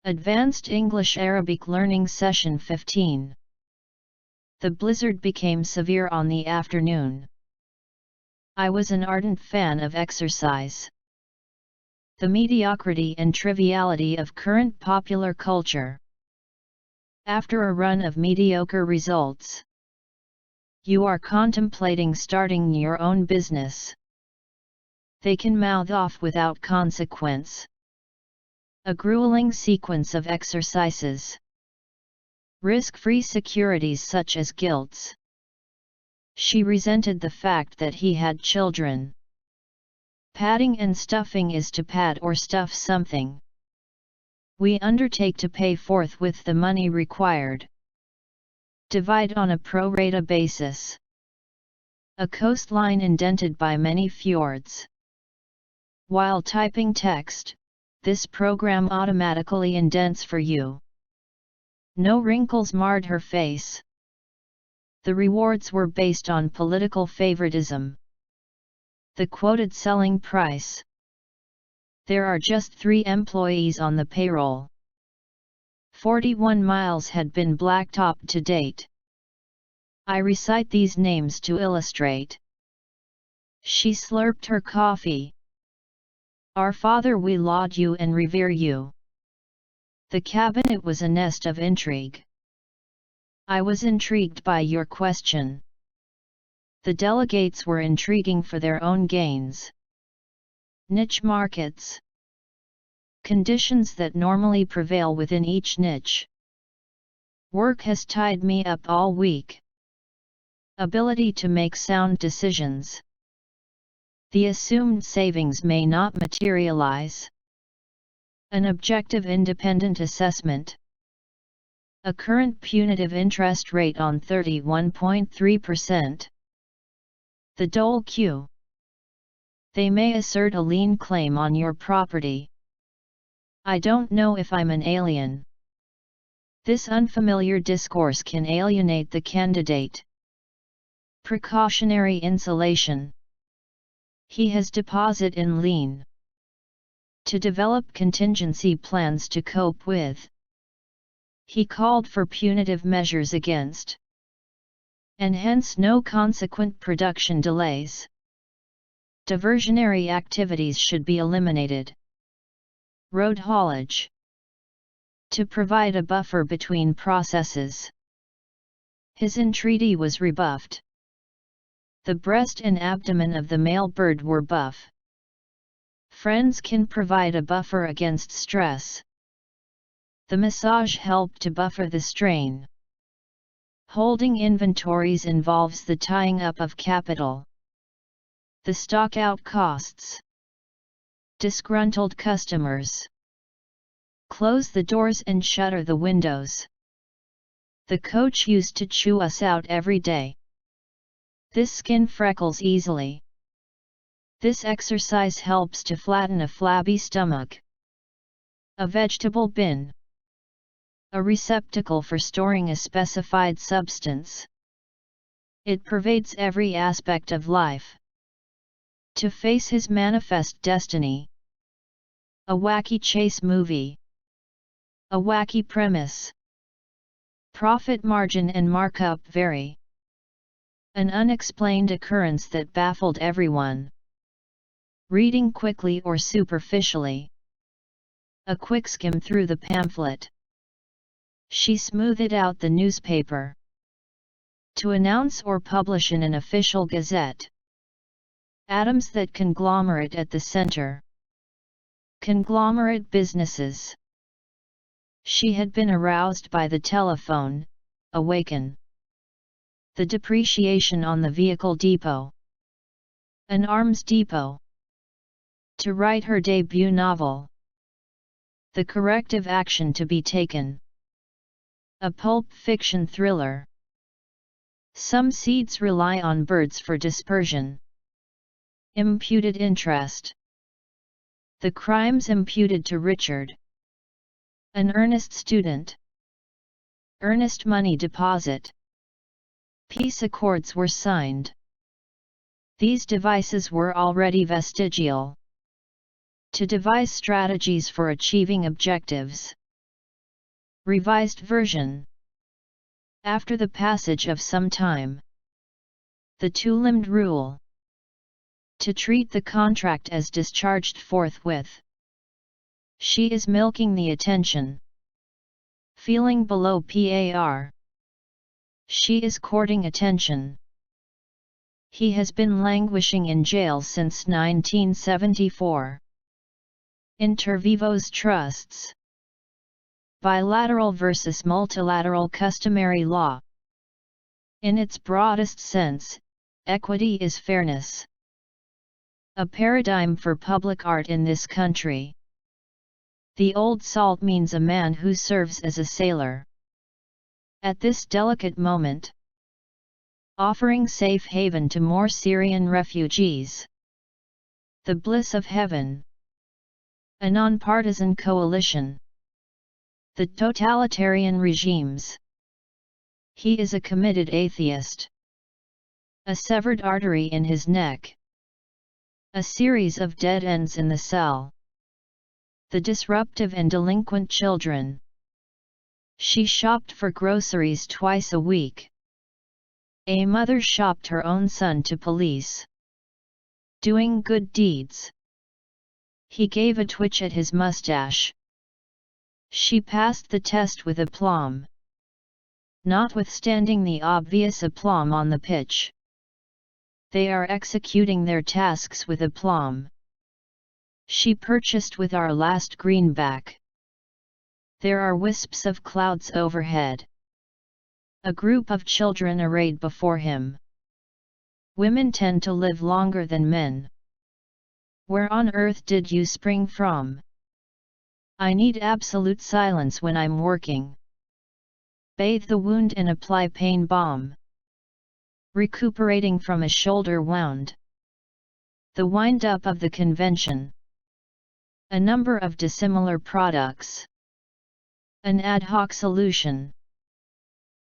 Advanced English Arabic Learning Session 15. The blizzard became severe on the afternoon. I was an ardent fan of exercise. The mediocrity and triviality of current popular culture. After a run of mediocre results, you are contemplating starting your own business. They can mouth off without consequence. A grueling sequence of exercises. Risk-free securities such as gilts. She resented the fact that he had children. Padding and stuffing is to pad or stuff something. We undertake to pay forthwith the money required. Divide on a pro rata basis. A coastline indented by many fjords. While typing text, this program automatically indents for you. No wrinkles marred her face. The rewards were based on political favoritism. The quoted selling price. There are just 3 employees on the payroll. 41 miles had been blacktopped to date. I recite these names to illustrate. She slurped her coffee. Our Father, we laud you and revere you. The cabinet was a nest of intrigue. I was intrigued by your question. The delegates were intriguing for their own gains. Niche markets. Conditions that normally prevail within each niche. Work has tied me up all week. Ability to make sound decisions. The assumed savings may not materialize. An objective independent assessment. A current punitive interest rate on 31.3%. The dole Q. They may assert a lien claim on your property. I don't know if I'm an alien. This unfamiliar discourse can alienate the candidate. Precautionary insulation. He has deposit in lien. To develop contingency plans to cope with. He called for punitive measures against. And hence no consequent production delays. Diversionary activities should be eliminated. Road haulage. To provide a buffer between processes. His entreaty was rebuffed. The breast and abdomen of the male bird were buff. Friends can provide a buffer against stress. The massage helped to buffer the strain. Holding inventories involves the tying up of capital. The stock-out costs. Disgruntled customers. Close the doors and shutter the windows. The coach used to chew us out every day. This skin freckles easily. This exercise helps to flatten a flabby stomach. A vegetable bin. A receptacle for storing a specified substance. It pervades every aspect of life. To face his manifest destiny. A wacky chase movie. A wacky premise. Profit margin and markup vary. An unexplained occurrence that baffled everyone. Reading quickly or superficially. A quick skim through the pamphlet. She smoothed out the newspaper. To announce or publish in an official gazette. Atoms that conglomerate at the center. Conglomerate businesses. She had been aroused by the telephone. Awaken. The depreciation on the vehicle depot. An arms depot. To write her debut novel. The corrective action to be taken. A pulp fiction thriller. Some seeds rely on birds for dispersion. Imputed interest. The crimes imputed to Richard. An earnest student. Earnest money deposit. Peace accords were signed. These devices were already vestigial. To devise strategies for achieving objectives. Revised version. After the passage of some time. The two-limbed rule. To treat the contract as discharged forthwith. She is milking the attention. Feeling below par. She is courting attention. He has been languishing in jail since 1974. Inter vivos trusts. Bilateral versus multilateral customary law. In its broadest sense, equity is fairness. A paradigm for public art in this country. The old salt means a man who serves as a sailor. At this delicate moment, offering safe haven to more Syrian refugees. The bliss of heaven. A non-partisan coalition. The totalitarian regimes. He is a committed atheist. A severed artery in his neck. A series of dead ends in the cell. The disruptive and delinquent children. She shopped for groceries twice a week. A mother shopped her own son to police. Doing good deeds. He gave a twitch at his mustache. She passed the test with aplomb. Notwithstanding the obvious aplomb on the pitch. They are executing their tasks with aplomb. She purchased with our last greenback. There are wisps of clouds overhead. A group of children arrayed before him. Women tend to live longer than men. Where on earth did you spring from? I need absolute silence when I'm working. Bathe the wound and apply pain balm. Recuperating from a shoulder wound. The wind-up of the convention. A number of dissimilar products. An ad hoc solution.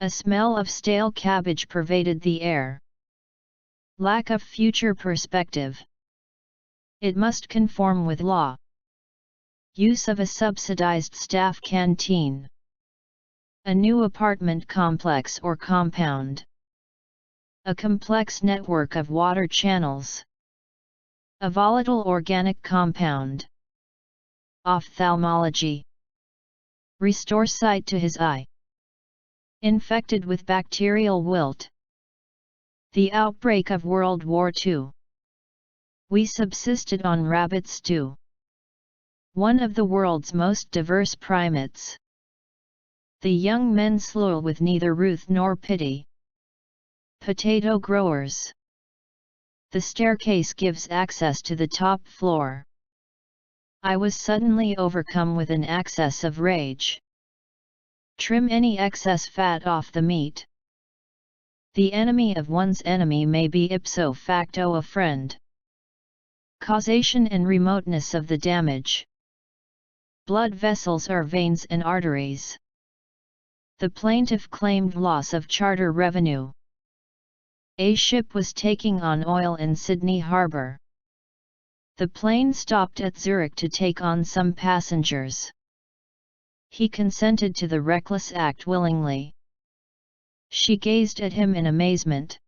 A smell of stale cabbage pervaded the air. Lack of future perspective. It must conform with law. Use of a subsidized staff canteen. A new apartment complex or compound. A complex network of water channels. A volatile organic compound. Ophthalmology. Restore sight to his eye. Infected with bacterial wilt. The outbreak of World War II. We subsisted on rabbit stew. One of the world's most diverse primates. The young men slough with neither ruth nor pity. Potato growers. The staircase gives access to the top floor. I was suddenly overcome with an access of rage. Trim any excess fat off the meat. The enemy of one's enemy may be ipso facto a friend. Causation and remoteness of the damage. Blood vessels are veins and arteries. The plaintiff claimed loss of charter revenue. A ship was taking on oil in Sydney Harbour. The plane stopped at Zurich to take on some passengers. He consented to the reckless act willingly. She gazed at him in amazement.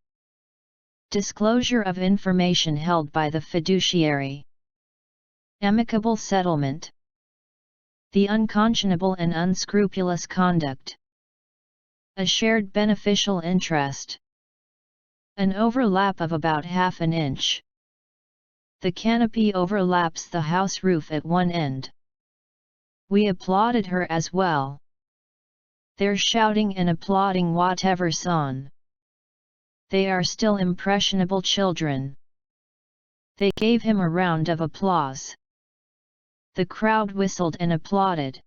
Disclosure of information held by the fiduciary. Amicable settlement. The unconscionable and unscrupulous conduct. A shared beneficial interest. An overlap of about half an inch. The canopy overlaps the house roof at one end. We applauded her as well. They're shouting and applauding whatever's on. They are still impressionable children. They gave him a round of applause. The crowd whistled and applauded.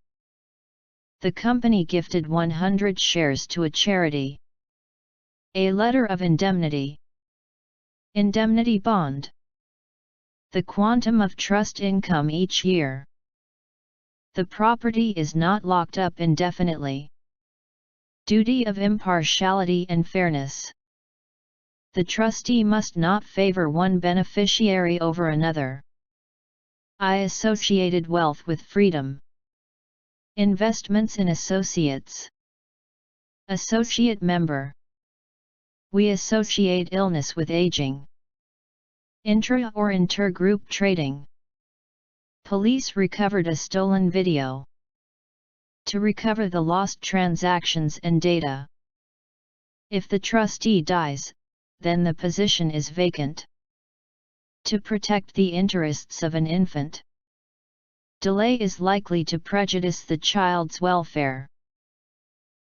The company gifted 100 shares to a charity. A letter of indemnity. Indemnity bond. The quantum of trust income each year. The property is not locked up indefinitely. Duty of impartiality and fairness. The trustee must not favor one beneficiary over another. I associated wealth with freedom. Investments in associates. Associate member. We associate illness with aging. Intra or intergroup trading. Police recovered a stolen video. To recover the lost transactions and data. If the trustee dies, then the position is vacant. To protect the interests of an infant. Delay is likely to prejudice the child's welfare.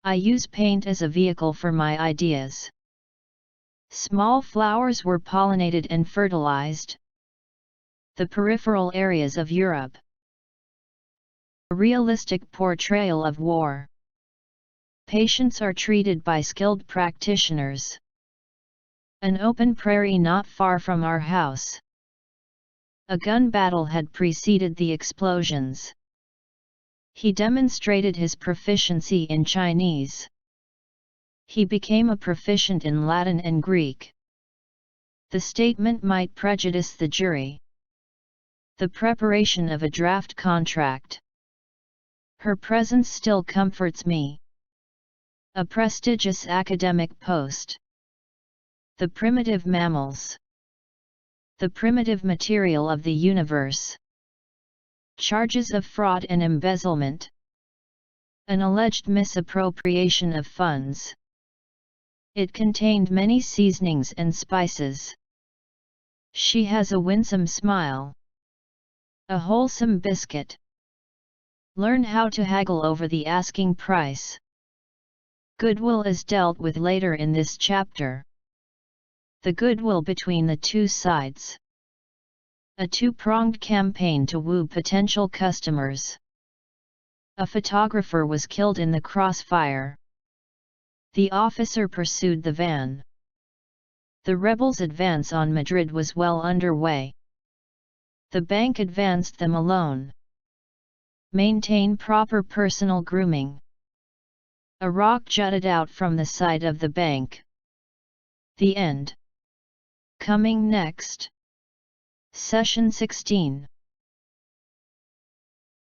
I use paint as a vehicle for my ideas. Small flowers were pollinated and fertilized. The peripheral areas of Europe. A realistic portrayal of war. Patients are treated by skilled practitioners. An open prairie not far from our house. A gun battle had preceded the explosions. He demonstrated his proficiency in Chinese. He became a proficient in Latin and Greek. The statement might prejudice the jury. The preparation of a draft contract. Her presence still comforts me. A prestigious academic post. The primitive mammals. The primitive material of the universe. Charges of fraud and embezzlement. An alleged misappropriation of funds. It contained many seasonings and spices. She has a winsome smile. A wholesome biscuit. Learn how to haggle over the asking price. Goodwill is dealt with later in this chapter. The goodwill between the two sides. A two-pronged campaign to woo potential customers. A photographer was killed in the crossfire. The officer pursued the van. The rebels' advance on Madrid was well underway. The bank advanced them alone. Maintain proper personal grooming. A rock jutted out from the side of the bank. The end. Coming next. Session 16.